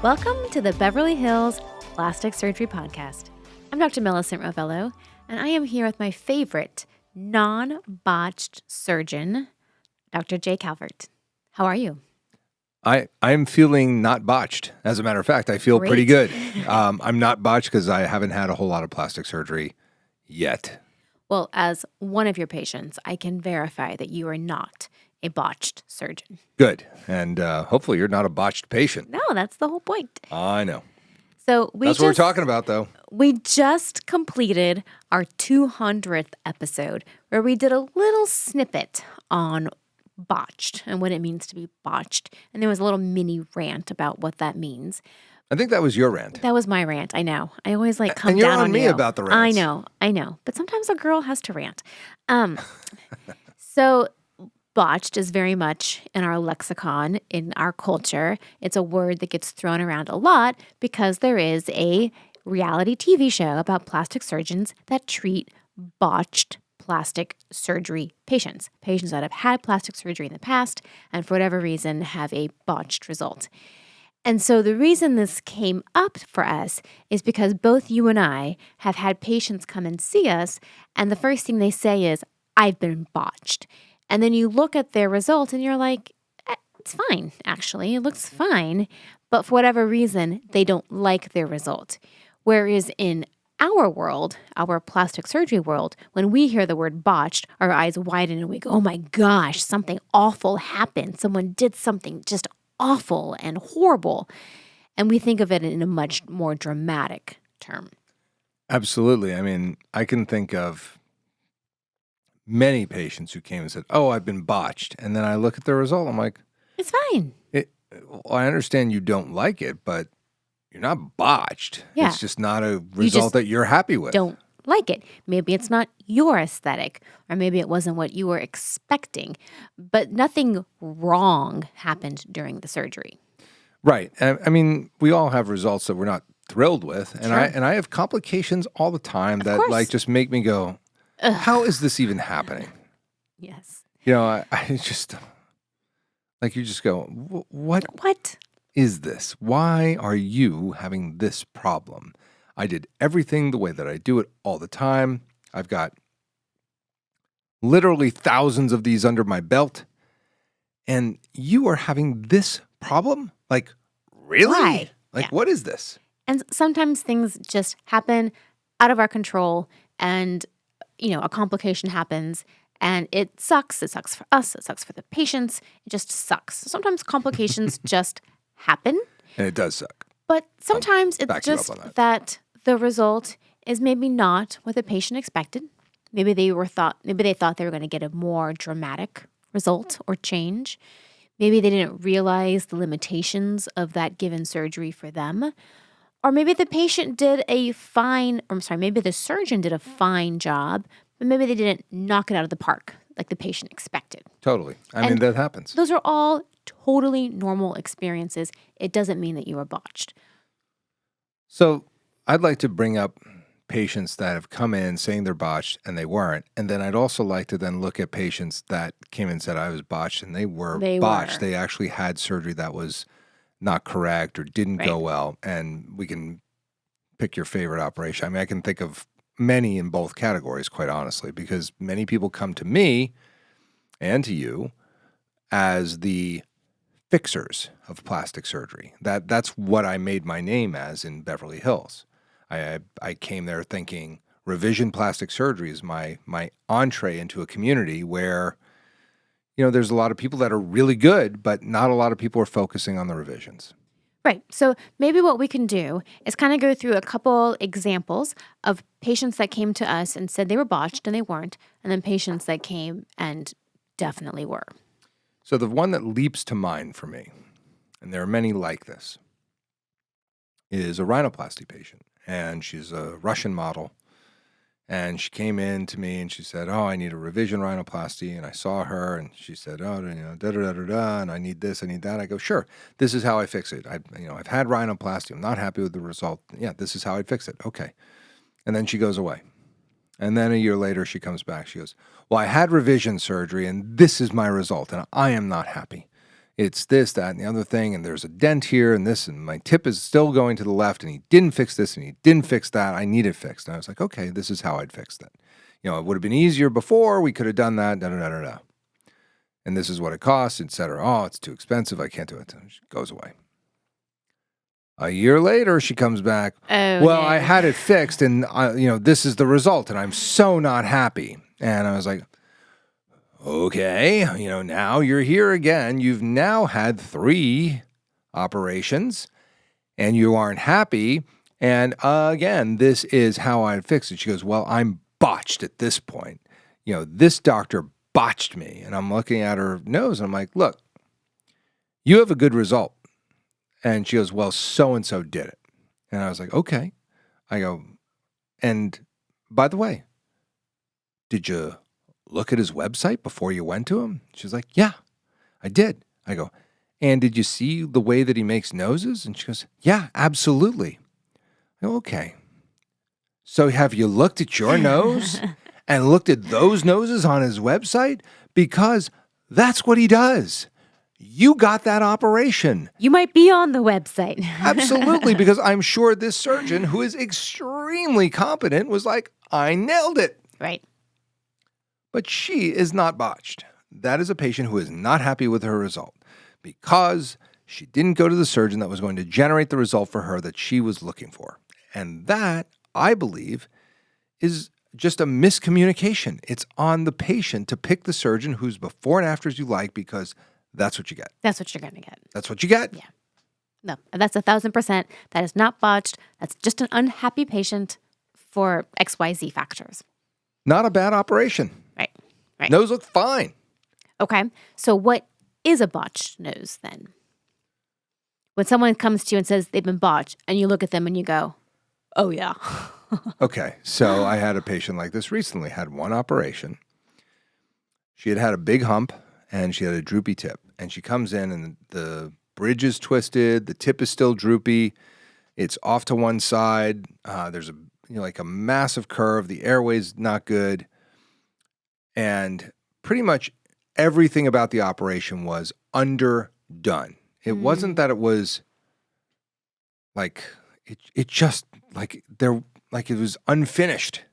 Welcome to the Beverly Hills Plastic Surgery Podcast. I'm Dr. Millicent Rovelo, and I am here with my favorite non-botched surgeon, Dr. J. Calvert. How are you? I'm feeling not botched. As a matter of fact, I feel Great. pretty good. I'm not botched because I haven't had a whole lot of plastic surgery yet. Well, as one of your patients, I can verify that you are not a botched surgeon. Good. And hopefully you're not a botched patient. No, that's the whole point. I know. So That's what we're talking about, though. We just completed our 200th episode where we did a little snippet on botched and what it means to be botched. And there was a little mini rant about what that means. I think that was your rant. That was my rant. I know. I always come and you're down on me you. about the rants. I know. But sometimes a girl has to rant. So botched is very much in our lexicon, in our culture. It's a word that gets thrown around a lot because there is a reality TV show about plastic surgeons that treat botched plastic surgery patients that have had plastic surgery in the past and for whatever reason have a botched result. And so the reason this came up for us is because both you and I have had patients come and see us, and the first thing they say is, I've been botched. And then you look at their result and you're like, it's fine, actually. It looks fine. But for whatever reason, they don't like their result. Whereas in our world, our plastic surgery world, when we hear the word botched, our eyes widen and we go, oh my gosh, something awful happened. Someone did something just awful and horrible. And we think of it in a much more dramatic term. Absolutely. I mean, I can think of many patients who came and said, oh, I've been botched. And then I look at the result. I'm like, it's fine. I understand you don't like it, but you're not botched. Yeah. It's just not a result that you're happy with. Don't like it. Maybe it's not your aesthetic, or maybe it wasn't what you were expecting, but nothing wrong happened during the surgery. Right. I mean, we all have results that we're not thrilled with, and Sure. I have complications all the time Of that course. just make me go, how is this even happening? Yes. I just you just go, what is this? Why are you having this problem? I did everything the way that I do it all the time. I've got literally thousands of these under my belt, and you are having this problem? Like, really? Why? Like, Yeah. what is this? And sometimes things just happen out of our control, and a complication happens and it sucks. It sucks for us. It sucks for the patients. It just sucks. Sometimes complications just happen. And it does suck. But sometimes back it's you up just on that the result is maybe not what the patient expected. Maybe they thought they were going to get a more dramatic result or change. Maybe they didn't realize the limitations of that given surgery for them. Or maybe the patient maybe the surgeon did a fine job, but maybe they didn't knock it out of the park like the patient expected. Totally. I mean, that happens. Those are all totally normal experiences. It doesn't mean that you are botched. So I'd like to bring up patients that have come in saying they're botched and they weren't. And then I'd also like to then look at patients that came in and said I was botched and they were botched. They actually had surgery that was not correct or didn't go well. And we can pick your favorite operation. I mean, I can think of many in both categories, quite honestly, because many people come to me and to you as the fixers of plastic surgery. That's what I made my name as in Beverly Hills. I came there thinking revision plastic surgery is my entree into a community where, there's a lot of people that are really good, but not a lot of people are focusing on the revisions. Right. So maybe what we can do is kind of go through a couple examples of patients that came to us and said they were botched and they weren't, and then patients that came and definitely were. So the one that leaps to mind for me, and there are many like this, is a rhinoplasty patient. And she's a Russian model. And she came in to me and she said, oh, I need a revision rhinoplasty. And I saw her and she said, oh, da-da-da-da-da, and I need this, I need that. I go, sure, this is how I fix it. I've had rhinoplasty. I'm not happy with the result. Yeah, this is how I'd fix it. Okay. And then she goes away. And then a year later, she comes back. She goes, well, I had revision surgery and this is my result and I am not happy. it's this, that, and the other thing, and there's a dent here, and this, and my tip is still going to the left, and he didn't fix this, and he didn't fix that. I need it fixed. And I was like, okay, this is how I'd fixed it. It would have been easier before. We could have done that, da-da-da-da-da. And this is what it costs, et cetera. Oh, it's too expensive. I can't do it. And she goes away. A year later, she comes back. Oh, well, no. I had it fixed, and this is the result, and I'm so not happy. And I was like, okay, now you're here again. You've now had 3 operations, and you aren't happy. And again, this is how I fix it. She goes, well, I'm botched at this point. This doctor botched me. And I'm looking at her nose, and I'm like, look, you have a good result. And she goes, well, so-and-so did it. And I was like, okay. I go, and by the way, did you look at his website before you went to him? She's like, yeah, I did. I go, and did you see the way that he makes noses? And she goes, yeah, absolutely. I go, okay. So have you looked at your nose and looked at those noses on his website? Because that's what he does. You got that operation. You might be on the website. Absolutely, because I'm sure this surgeon, who is extremely competent, was like, I nailed it. Right. But she is not botched. That is a patient who is not happy with her result because she didn't go to the surgeon that was going to generate the result for her that she was looking for. And that, I believe, is just a miscommunication. It's on the patient to pick the surgeon whose before and afters you like because that's what you get. That's what you're going to get. That's what you get. Yeah. No, that's 1,000%. That is not botched. That's just an unhappy patient for XYZ factors. Not a bad operation. Right. Nose look fine. Okay. So what is a botched nose then? When someone comes to you and says they've been botched and you look at them and you go, oh yeah. Okay. So I had a patient like this recently, had one operation. She had a big hump and she had a droopy tip. And she comes in and the bridge is twisted. The tip is still droopy. It's off to one side. There's like a massive curve. The airway's not good. And pretty much everything about the operation was underdone. It wasn't that it was like, it just like it was unfinished.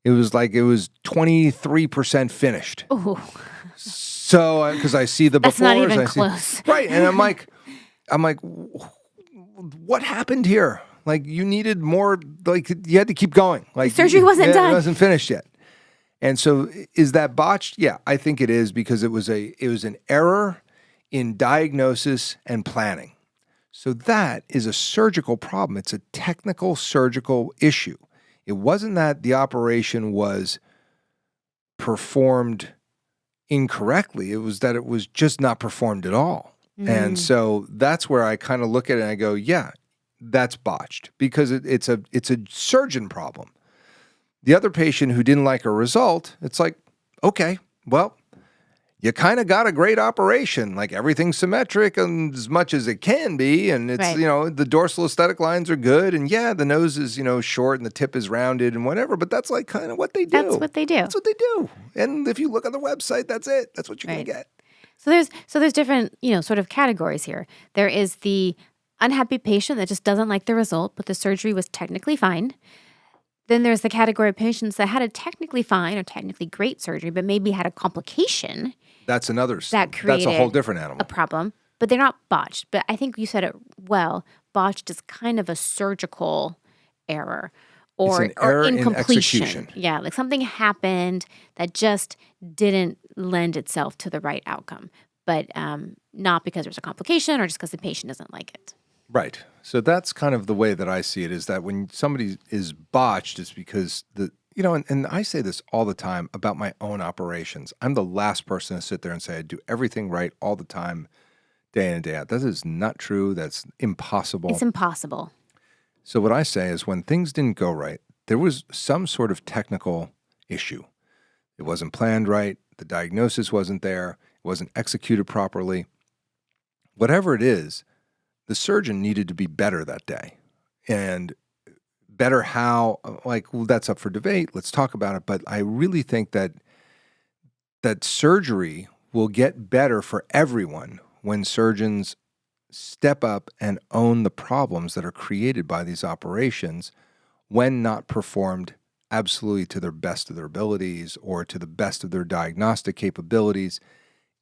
It was like it was 23% finished. Ooh. So, because I see the befores. That's not even close. Right. And I'm like, what happened here? Like you needed more, like you had to keep going. Like the surgery wasn't done. It wasn't finished yet. And so is that botched? Yeah, I think it is because it was an error in diagnosis and planning. So that is a surgical problem. It's a technical surgical issue. It wasn't that the operation was performed incorrectly. It was that it was just not performed at all. And so that's where I kind of look at it and I go, yeah, that's botched because it's a surgeon problem. The other patient who didn't like her result, it's like, okay, well, you kind of got a great operation. Like everything's symmetric and as much as it can be. And it's, right. The dorsal aesthetic lines are good. And yeah, the nose is, short and the tip is rounded and whatever. But that's like kind of what they do. That's what they do. That's what they do. And if you look on the website, that's it. That's what you're going to get. So there's different, sort of categories here. There is the unhappy patient that just doesn't like the result, but the surgery was technically fine. Then there's the category of patients that had a technically fine or technically great surgery, but maybe had a complication. That's another. That created that's a whole different animal. A problem, but they're not botched. But I think you said it well. Botched is kind of a surgical error or it's an error incompletion. In execution. Yeah, like something happened that just didn't lend itself to the right outcome, but not because there's a complication or just because the patient doesn't like it. Right. So that's kind of the way that I see it is that when somebody is botched, it's because and I say this all the time about my own operations. I'm the last person to sit there and say I do everything right all the time, day in and day out. That is not true. That's impossible. It's impossible. So what I say is when things didn't go right, there was some sort of technical issue. It wasn't planned right. The diagnosis wasn't there. It wasn't executed properly. Whatever it is, the surgeon needed to be better that day. And better how, that's up for debate. Let's talk about it. But I really think that surgery will get better for everyone when surgeons step up and own the problems that are created by these operations when not performed absolutely to their best of their abilities or to the best of their diagnostic capabilities.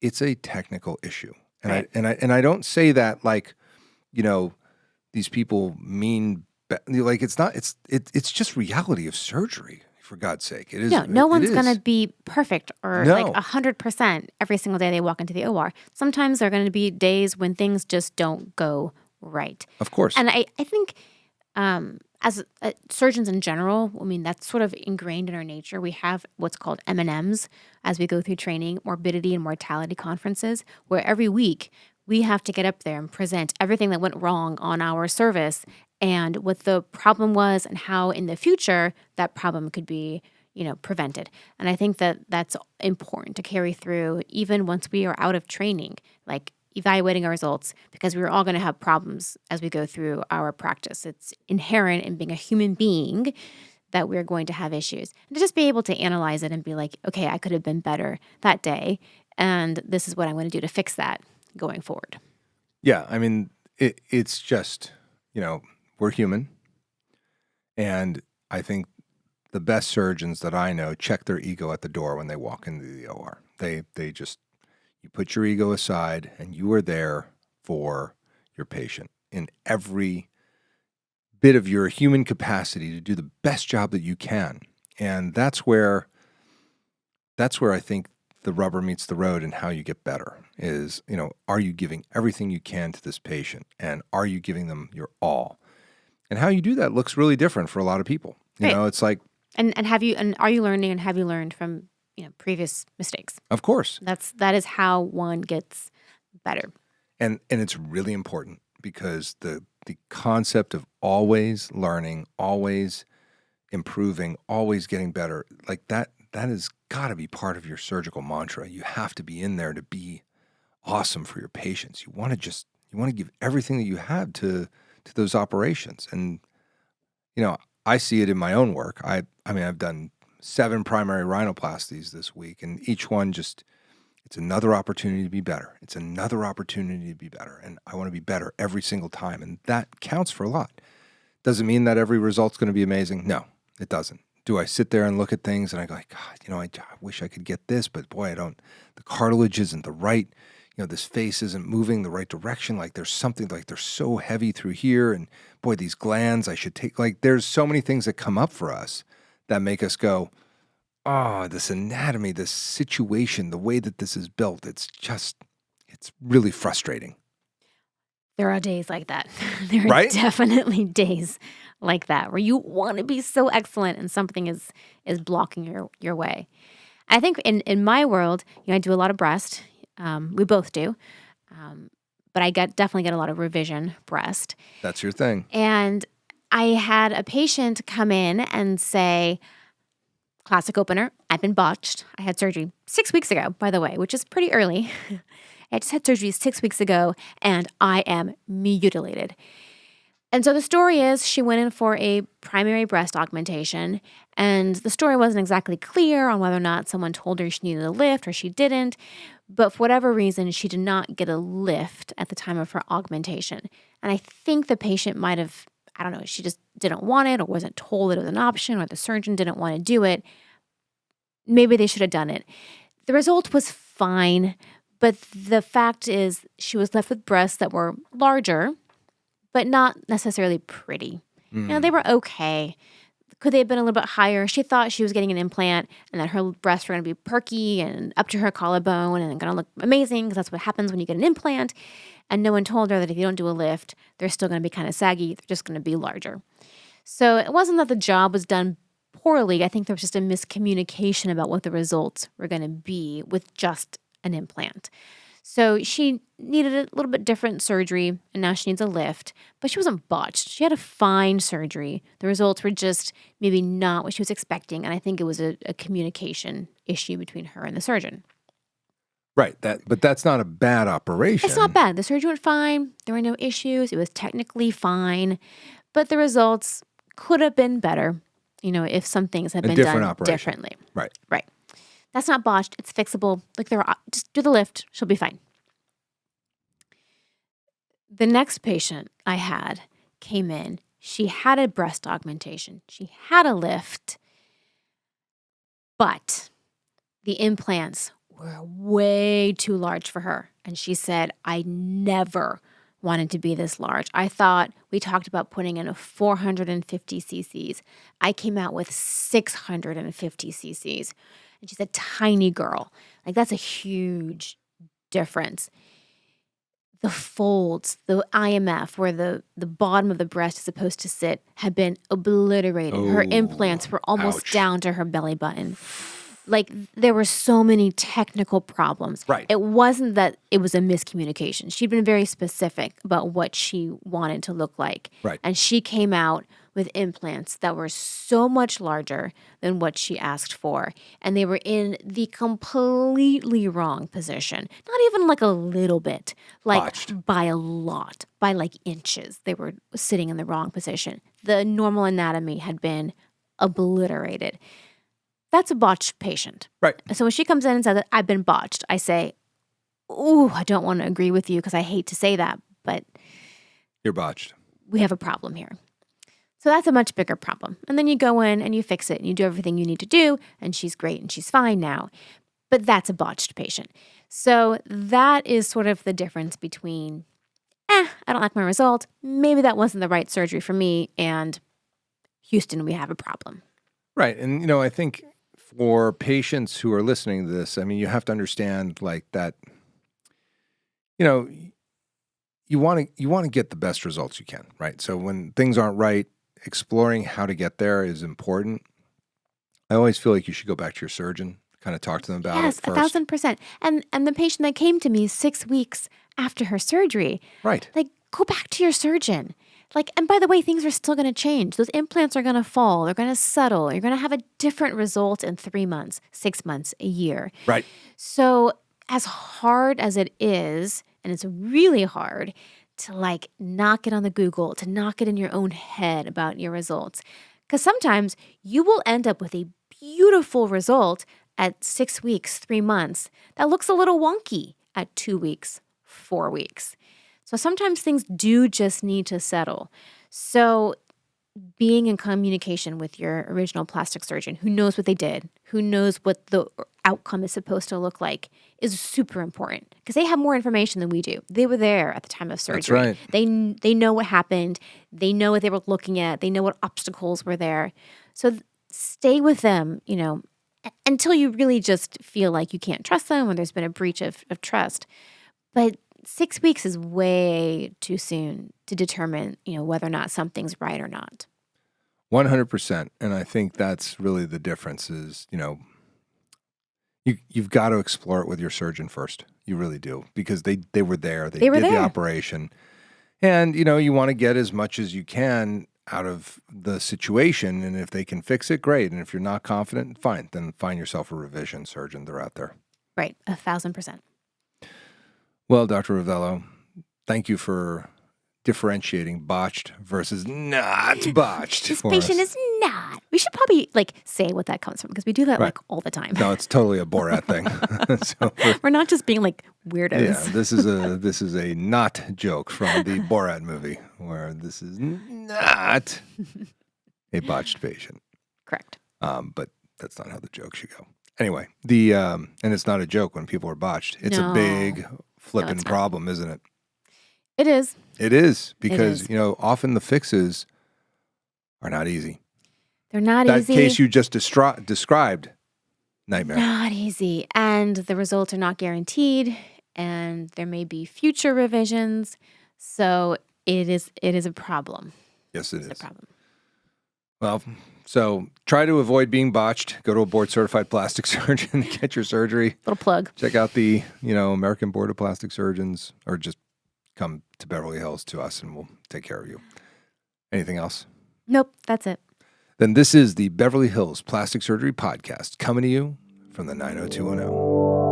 It's a technical issue. And Right. I don't say that like, these people mean like it's not. It's just reality of surgery. For God's sake, it is. No It one's going to is. be perfect or like No, 100% every single day they walk into the OR. Sometimes there are going to be days when things just don't go right. of course. And I think as surgeons in general, I mean, that's sort of ingrained in our nature. We have what's called M&Ms as we go through training, morbidity and mortality conferences, where every week we have to get up there and present everything that went wrong on our service and what the problem was and how in the future that problem could be, prevented. And I think that that's important to carry through even once we are out of training, like evaluating our results, because we're all going to have problems as we go through our practice. It's inherent in being a human being that we're going to have issues. And to just be able to analyze it and be like, okay, I could have been better that day, and this is what I'm going to do to fix that going forward. Yeah, I mean, it's just, we're human. And I think the best surgeons that I know check their ego at the door when they walk into the OR. They just, you put your ego aside and you are there for your patient in every bit of your human capacity to do the best job that you can. And that's where I think the rubber meets the road and how you get better is, are you giving everything you can to this patient and are you giving them your all? And how you do that looks really different for a lot of people. Right. It's like, and are you learning and have you learned from, previous mistakes? of course. That is how one gets better. And it's really important because the concept of always learning, always improving, always getting better, like that has got to be part of your surgical mantra. You have to be in there to be awesome for your patients. You want to give everything that you have to those operations. And I see it in my own work. I mean I've done 7 primary rhinoplasties this week, and each one it's another opportunity to be better. It's another opportunity to be better. And I want to be better every single time. And that counts for a lot. Does it mean that every result's going to be amazing? No, it doesn't. Do I sit there and look at things and I go, God, I wish I could get this, but boy, I don't. The cartilage isn't the right, this face isn't moving the right direction. Like there's something like they're so heavy through here. And boy, these glands I should take, like there's so many things that come up for us that make us go, oh, this anatomy, this situation, the way that this is built, it's really frustrating. There are days like that. There are Right? definitely days like that where you want to be so excellent and something is blocking your way. I think in my world, I do a lot of breast. We both do. But I definitely get a lot of revision breast. That's your thing. And I had a patient come in and say, classic opener, I've been botched. I had surgery 6 weeks ago, by the way, which is pretty early. I just had surgery 6 weeks ago, and I am mutilated. And so the story is she went in for a primary breast augmentation, and the story wasn't exactly clear on whether or not someone told her she needed a lift or she didn't. But for whatever reason, she did not get a lift at the time of her augmentation. And I think the patient might have, I don't know, she just didn't want it or wasn't told it was an option or the surgeon didn't want to do it. Maybe they should have done it. The result was fine, but the fact is she was left with breasts that were larger, but not necessarily pretty. They were okay. Could they have been a little bit higher? She thought she was getting an implant and that her breasts were going to be perky and up to her collarbone and going to look amazing because that's what happens when you get an implant. And no one told her that if you don't do a lift, they're still going to be kind of saggy. They're just going to be larger. So it wasn't that the job was done poorly. I think there was just a miscommunication about what the results were going to be with just an implant. So she needed a little bit different surgery, and now she needs a lift. But she wasn't botched. She had a fine surgery. The results were just maybe not what she was expecting, and I think it was a communication issue between her and the surgeon. Right. But that's not a bad operation. It's not bad. The surgery went fine. There were no issues. It was technically fine. But the results could have been better, if some things had been done differently. Right. That's not botched. It's fixable. Just do the lift. She'll be fine. The next patient I had came in. She had a breast augmentation. She had a lift, but the implants were way too large for her. And she said, I never wanted to be this large. I thought we talked about putting in a 450 cc's. I came out with 650 cc's. And she's a tiny girl. Like, that's a huge difference. The folds, the IMF, where the bottom of the breast is supposed to sit, had been obliterated. Her implants were almost down to her belly button. Like, there were so many technical problems. Right. It wasn't that it was a miscommunication. She'd been very specific about what she wanted to look like. Right. And she came out with implants that were so much larger than what she asked for. And they were in the completely wrong position. Not even like a little bit, like Botched. by a lot, by like inches. They were sitting in the wrong position. The normal anatomy had been obliterated. That's a botched patient. Right. So when she comes in and says, I've been botched, I say, ooh, I don't want to agree with you because I hate to say that, but You're botched. we have a problem here. So that's a much bigger problem. And then you go in and you fix it and you do everything you need to do, and she's great and she's fine now. But that's a botched patient. So that is sort of the difference between, I don't like my result. Maybe that wasn't the right surgery for me, and Houston, we have a problem. Right. And, I think for patients who are listening to this, I mean, you have to understand like that, you want to get the best results you can, right? So when things aren't right, exploring how to get there is important. I always feel like you should go back to your surgeon, kind of talk to them about it first. 1,000%. And the patient that came to me 6 weeks after her surgery, right? Like, go back to your surgeon. Like, and by the way, things are still going to change. Those implants are going to fall. They're going to settle. You're going to have a different result in 3 months, 6 months, a year. Right. So as hard as it is, and it's really hard to like not get on the Google, to not get in your own head about your results. Because sometimes you will end up with a beautiful result at 6 weeks, 3 months that looks a little wonky at 2 weeks, 4 weeks. So sometimes things do just need to settle. So being in communication with your original plastic surgeon who knows what they did, who knows what the outcome is supposed to look like, is super important because they have more information than we do. They were there at the time of surgery. That's right. They know what happened. They know what they were looking at. They know what obstacles were there. So stay with them, until you really just feel like you can't trust them or there's been a breach of trust. But 6 weeks is way too soon to determine, whether or not something's right or not. 100%. And I think that's really the difference is, you've got to explore it with your surgeon first. You really do, because they were there. They did the operation. And, you want to get as much as you can out of the situation. And if they can fix it, great. And if you're not confident, fine. Then find yourself a revision surgeon. They're out there. Right. 1,000%. Well, Dr. Rovelo, thank you for differentiating botched versus not botched. This patient is not. We should probably say what that comes from because we do that all the time. No, it's totally a Borat thing. So we're not just being weirdos. Yeah, this is a not joke from the Borat movie where this is not a botched patient. Correct. But that's not how the joke should go. Anyway, and it's not a joke when people are botched. It's a big flipping problem, isn't it? It is. It is because, often the fixes are not easy. They're not that easy. That case you just described, nightmare. Not easy. And the results are not guaranteed. And there may be future revisions. So it is a problem. Yes, it is. It's a problem. Well, so try to avoid being botched. Go to a board-certified plastic surgeon to get your surgery. Little plug. Check out the, American Board of Plastic Surgeons, or just come to Beverly Hills to us and we'll take care of you. Anything else? Nope, that's it. Then this is the Beverly Hills Plastic Surgery Podcast coming to you from the 90210.